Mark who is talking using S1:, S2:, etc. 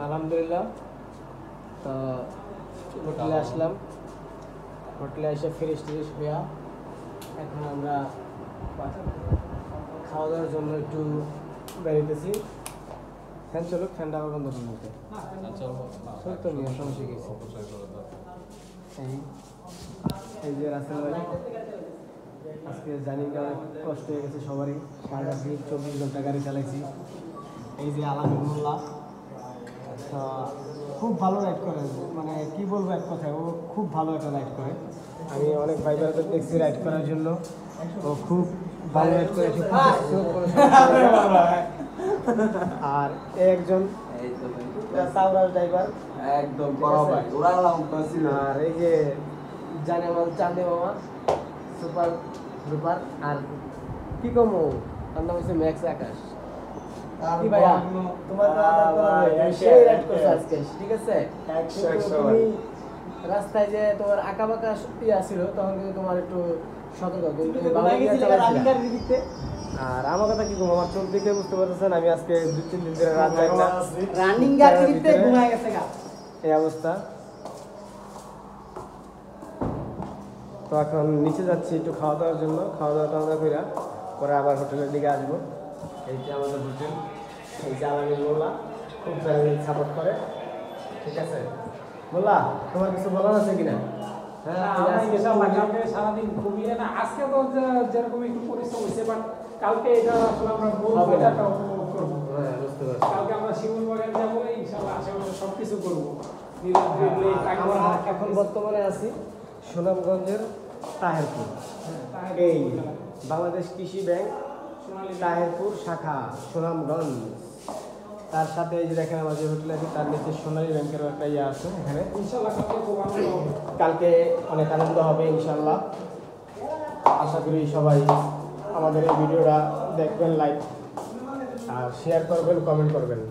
S1: আলহামদুলিল্লাহ। তো হোটেলে আসলাম, হোটেলে এসে ফ্রেশ ট্রেশ হয়ে এখন আমরা খাওয়া দাওয়ার জন্য একটু বেরিয়েছি। ফ্যান চলুক, ফ্যানটা আবার বন্ধ করে নিতে তো নিয়ে সমস্যা গেছে। এই যে রাসেল ভাই, আজকে জানি না কষ্ট হয়ে গেছে সবারই, 24 ঘন্টা গাড়ি চালাইছি। এই যে আলামিন মোল্লা, খুব ভালো রাইড করে, মানে কি বলবো এক কথায়, ও খুব ভালো একটা রাইড করে। আমি অনেক ভাই ভাইদের দেখছি রাইড করার জন্য, ও খুব ভালো রাইড করে। আর একজন সাউরাজ ড্রাইভার
S2: একদম বড় ভাই উড়ালাম পাছিল।
S1: আর এই যে জানেমাল চাঁদে মামা সুপার ডুপার। আর কি কম তার নাম হচ্ছে ম্যাক্স আকাশ। কি ভাইয়া তোমার সেই রাইড করছে আজকে, ঠিক আছে? তুমি রাস্তায় যে তোমার আঁকা বাঁকা ইয়া ছিল, তখন কিন্তু তোমার একটু সতর্ক। আর আমার কথা কি কম, আমার চোখ দেখে বুঝতে পারতেছেন আমি আজকে 2-3 দিন ধরে রাত যাই না, রানিং গাড়িতে ঘুমায় গেছে এই অবস্থা। তো এখন নিচে যাচ্ছি একটু খাওয়া দাওয়ার জন্য, খাওয়া দাওয়া টাওয়া করে পরে আবার হোটেলের দিকে আসবো। এই যে আমাদের হোটেল, এই যে আলামিন মোল্লা খুব সাপোর্ট করে, ঠিক আছে? মোল্লা, তোমার কিছু বলার আছে কিনা?
S3: সারাদিন ঘুমিয়ে না, আজকে তো যেরকম একটু পরিশ্রম হয়েছে, বাট কালকে এটা আসলে আমরা করবো। কালকে আমরা শিমুল বাগান যাবো, ইনশাল্লাহ আশেপাশে সবকিছু করবো।
S1: এখন বর্তমানে আছি সুনামগঞ্জের তাহেরপুর, এই বাংলাদেশ কৃষি ব্যাংক তাহেরপুর শাখা সুনামগঞ্জ। তার সাথে এই যে দেখেন আমার যে হোটেল আছে তার নিচে সোনালী ব্যাংকের একটা ইয়ে আছে এখানে।
S3: ইনশাল্লাহ
S1: কালকে অনেক আনন্দ হবে ইনশাল্লাহ। আশা করি সবাই আমাদের এই ভিডিওটা দেখবেন, লাইক আর শেয়ার করবেন, কমেন্ট করবেন।